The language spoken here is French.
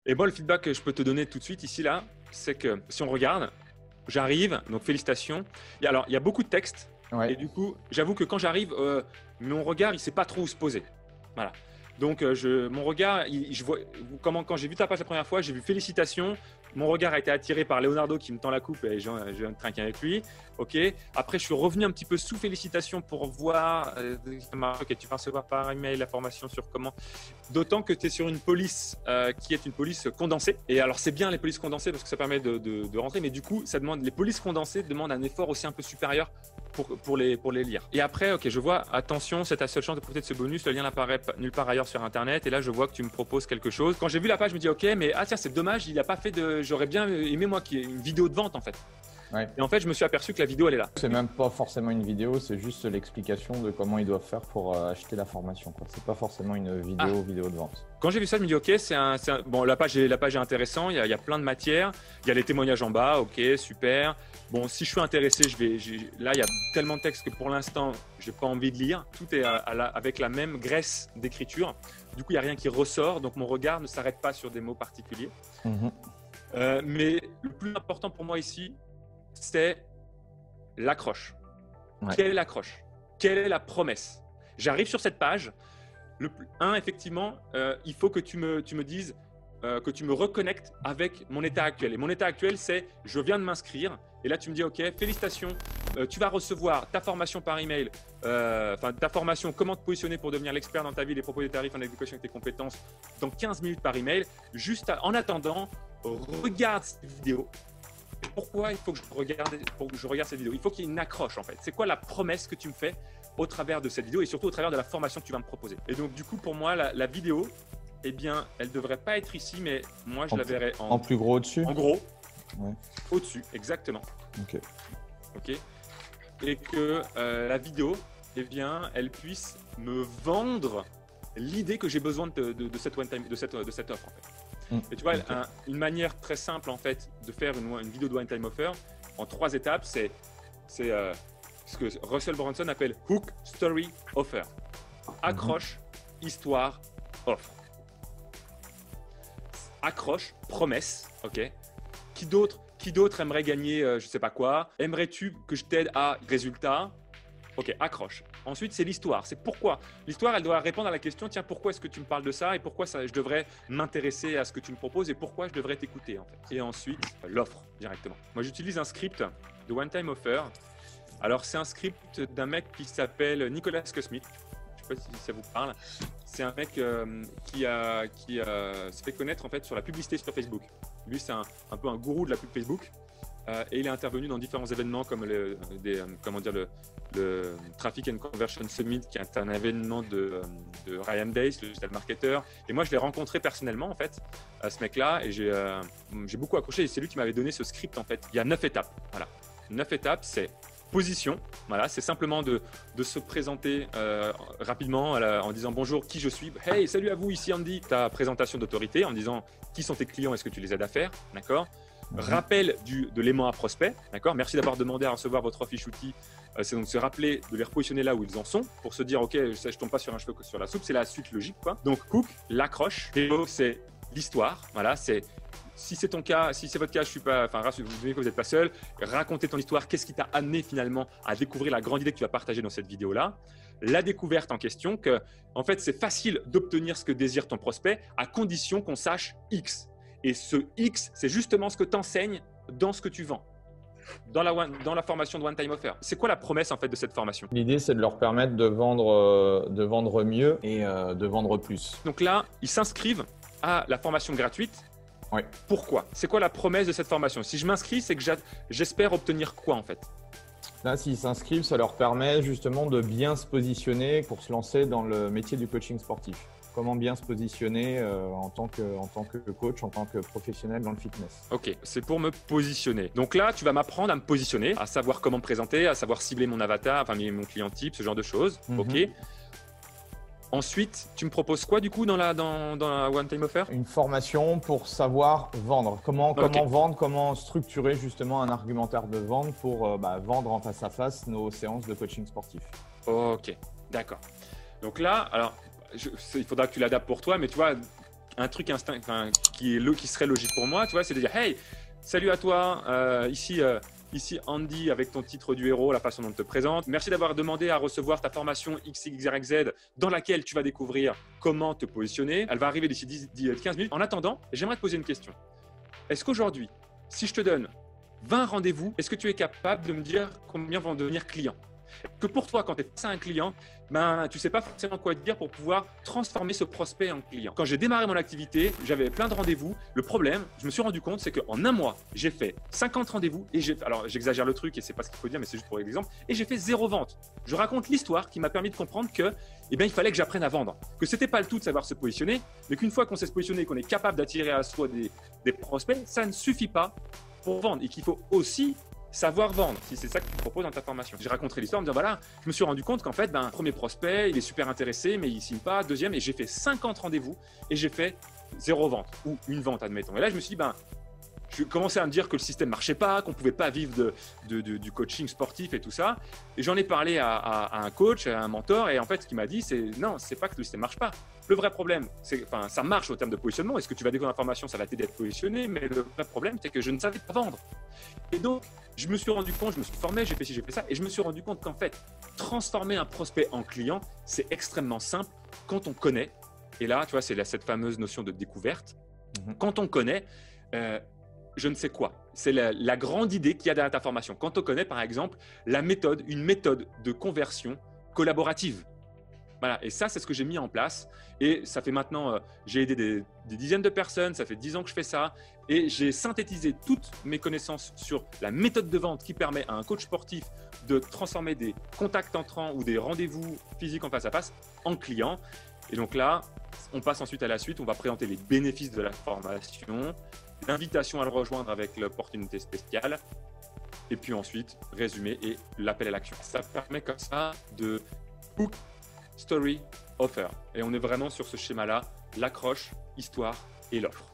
Et moi, le feedback que je peux te donner tout de suite ici, là, c'est que si on regarde, j'arrive, donc félicitations. Alors, il y a beaucoup de texte. Ouais. Et du coup, j'avoue que quand j'arrive, mon regard, il ne sait pas trop où se poser. Voilà. Donc, mon regard, je vois, quand j'ai vu ta page la première fois, j'ai vu félicitations. Mon regard a été attiré par Leonardo qui me tend la coupe et je viens de trinquer avec lui. Ok. Après, je suis revenu un petit peu sous félicitations pour voir. Ok, tu vas recevoir par email la formation sur comment. D'autant que tu es sur une police qui est une police condensée. Et alors, c'est bien les polices condensées parce que ça permet de rentrer. Mais du coup, les polices condensées demandent un effort aussi un peu supérieur pour les lire. Et après, ok, je vois, attention, c'est ta seule chance de profiter de ce bonus. Le lien n'apparaît nulle part ailleurs sur Internet. Et là, je vois que tu me proposes quelque chose. Quand j'ai vu la page, je me dis, ok, mais tiens, c'est dommage, il n'a pas fait de. J'aurais bien aimé, moi, qu'il y ait une vidéo de vente, en fait. Ouais. Et en fait, je me suis aperçu que la vidéo, elle est là. C'est même pas forcément une vidéo, c'est juste l'explication de comment ils doivent faire pour acheter la formation. C'est pas forcément une vidéo de vente. Quand j'ai vu ça, je me dis, ok, bon, la page est intéressante, il y a plein de matières, il y a les témoignages en bas, ok, super. Bon, si je suis intéressé, là, il y a tellement de texte que pour l'instant, je n'ai pas envie de lire. Tout est avec la même graisse d'écriture. Du coup, il n'y a rien qui ressort, donc mon regard ne s'arrête pas sur des mots particuliers. Mais le plus important pour moi ici, c'est l'accroche. Ouais. Quelle est l'accroche? Quelle est la promesse? J'arrive sur cette page. Effectivement, il faut que tu me dises, que tu me reconnectes avec mon état actuel. Et mon état actuel, c'est je viens de m'inscrire. Et là, tu me dis, ok, félicitations, tu vas recevoir ta formation par email, ta formation, comment te positionner pour devenir l'expert dans ta vie, les propos des tarifs en adéquation avec tes compétences, dans 15 minutes par email. En attendant, regarde cette vidéo. Pourquoi il faut que je regarde cette vidéo? Il faut qu'il y ait une accroche en fait. C'est quoi la promesse que tu me fais au travers de cette vidéo et surtout au travers de la formation que tu vas me proposer? Et donc du coup pour moi la vidéo, eh bien elle devrait pas être ici, mais moi je la verrai en plus gros au-dessus. En gros, ouais. Au-dessus, exactement. Ok. Et que la vidéo, eh bien elle puisse me vendre l'idée que j'ai besoin de cette offre en fait. Et tu vois, une manière très simple en fait de faire une vidéo de One Time Offer en 3 étapes, c'est ce que Russell Brunson appelle Hook, Story, Offer. Accroche, histoire, offre. Accroche, promesse, ok. Qui d'autre aimerait gagner je sais pas quoi? Aimerais-tu que je t'aide à résultat? Ok, accroche. Ensuite, c'est l'histoire. C'est pourquoi. L'histoire, elle doit répondre à la question, tiens, pourquoi est-ce que tu me parles de ça et pourquoi je devrais m'intéresser à ce que tu me proposes et pourquoi je devrais t'écouter en fait. Et ensuite, l'offre directement. Moi, j'utilise un script de One Time Offer. Alors, c'est un script d'un mec qui s'appelle Nicolas Cosmic. Je ne sais pas si ça vous parle. C'est un mec qui se fait connaître en fait sur la publicité sur Facebook. Lui, c'est un peu un gourou de la pub Facebook. Et il est intervenu dans différents événements comme le Traffic and Conversion Summit, qui est un événement de Ryan Dace, le digital marketer. Et moi, je l'ai rencontré personnellement, en fait, ce mec-là, et j'ai beaucoup accroché. Et c'est lui qui m'avait donné ce script, en fait. Il y a 9 étapes. Voilà. 9 étapes, c'est position. Voilà, c'est simplement de se présenter rapidement en disant bonjour, qui je suis. Hey, salut à vous, ici Andy. Ta présentation d'autorité en disant qui sont tes clients, est-ce que tu les aides à faire, d'accord? Rappel de l'aimant à prospect, d'accord? Merci d'avoir demandé à recevoir votre fiche outil. C'est donc se rappeler de les repositionner là où ils en sont pour se dire, ok, je tombe pas sur un cheveu que sur la soupe. C'est la suite logique, quoi. Donc, hook, l'accroche. Et c'est l'histoire. Voilà, si c'est ton cas, si c'est votre cas, vous n'êtes pas seul. Racontez ton histoire. Qu'est-ce qui t'a amené finalement à découvrir la grande idée que tu vas partager dans cette vidéo-là? La découverte en question, que en fait, c'est facile d'obtenir ce que désire ton prospect à condition qu'on sache X. Et ce X, c'est justement ce que tu enseignes dans ce que tu vends, dans la formation de One Time Offer. C'est quoi la promesse en fait de cette formation? L'idée, c'est de leur permettre de vendre mieux et de vendre plus. Donc là, ils s'inscrivent à la formation gratuite. Oui. Pourquoi? C'est quoi la promesse de cette formation? Si je m'inscris, c'est que j'espère obtenir quoi en fait? Là, s'ils s'inscrivent, ça leur permet justement de bien se positionner pour se lancer dans le métier du coaching sportif. Comment bien se positionner en tant que coach, en tant que professionnel dans le fitness. Ok, c'est pour me positionner. Donc là, tu vas m'apprendre à me positionner, à savoir comment me présenter, à savoir cibler mon avatar, enfin mon client type, ce genre de choses. Ok. Ensuite, tu me proposes quoi du coup dans la One Time Offer? Une formation pour savoir vendre. Comment vendre, comment structurer justement un argumentaire de vente pour vendre en face à face nos séances de coaching sportif. Ok, d'accord. Donc là, alors, il faudra que tu l'adaptes pour toi, mais tu vois, un truc instinct, enfin, qui serait logique pour moi, tu vois, c'est de dire, hey, salut à toi, ici Andy avec ton titre du héros, la façon dont on te présente. Merci d'avoir demandé à recevoir ta formation XYZ dans laquelle tu vas découvrir comment te positionner. Elle va arriver d'ici 15 minutes. En attendant, j'aimerais te poser une question. Est-ce qu'aujourd'hui, si je te donne 20 rendez-vous, est-ce que tu es capable de me dire combien vont devenir clients? Que pour toi, quand tu es face à un client, ben, tu ne sais pas forcément quoi dire pour pouvoir transformer ce prospect en client. Quand j'ai démarré mon activité, j'avais plein de rendez-vous. Le problème, je me suis rendu compte, c'est qu'en un mois, j'ai fait 50 rendez-vous et alors j'exagère le truc et c'est pas ce qu'il faut dire, mais c'est juste pour l'exemple, et j'ai fait 0 vente. Je raconte l'histoire qui m'a permis de comprendre que, eh bien, il fallait que j'apprenne à vendre. Que c'était pas le tout de savoir se positionner, mais qu'une fois qu'on sait se positionner et qu'on est capable d'attirer à soi des prospects, ça ne suffit pas pour vendre et qu'il faut aussi savoir vendre, si c'est ça que tu proposes dans ta formation. J'ai raconté l'histoire en me disant, voilà, je me suis rendu compte qu'en fait, premier prospect, il est super intéressé, mais il ne signe pas. Deuxième, et j'ai fait 50 rendez-vous et j'ai fait 0 vente ou une vente, admettons. Et là, je me suis dit, je commençais à me dire que le système ne marchait pas, qu'on ne pouvait pas vivre du coaching sportif et tout ça. Et j'en ai parlé à un coach, à un mentor, et en fait, ce qu'il m'a dit, c'est non, c'est pas que le système ne marche pas. Le vrai problème, ça marche au terme de positionnement. Est-ce que tu vas découvrir l'information, ça va t'aider à être positionné, mais le vrai problème, c'est que je ne savais pas vendre. Et donc, je me suis rendu compte, je me suis formé, j'ai fait ci, j'ai fait ça, et je me suis rendu compte qu'en fait, transformer un prospect en client, c'est extrêmement simple quand on connaît. Et là, tu vois, c'est cette fameuse notion de découverte. Quand on connaît, je ne sais quoi. C'est la grande idée qu'il y a derrière ta formation. Quand on connaît, par exemple, une méthode de conversion collaborative. Voilà, et ça, c'est ce que j'ai mis en place. Et ça fait maintenant, j'ai aidé des dizaines de personnes, ça fait 10 ans que je fais ça. Et j'ai synthétisé toutes mes connaissances sur la méthode de vente qui permet à un coach sportif de transformer des contacts entrants ou des rendez-vous physiques en face à face en clients. Et donc là, on passe ensuite à la suite. On va présenter les bénéfices de la formation, l'invitation à le rejoindre avec l'opportunité spéciale. Et puis ensuite, résumé et l'appel à l'action. Ça permet comme ça de book, story, offer. Et on est vraiment sur ce schéma-là, l'accroche, histoire et l'offre.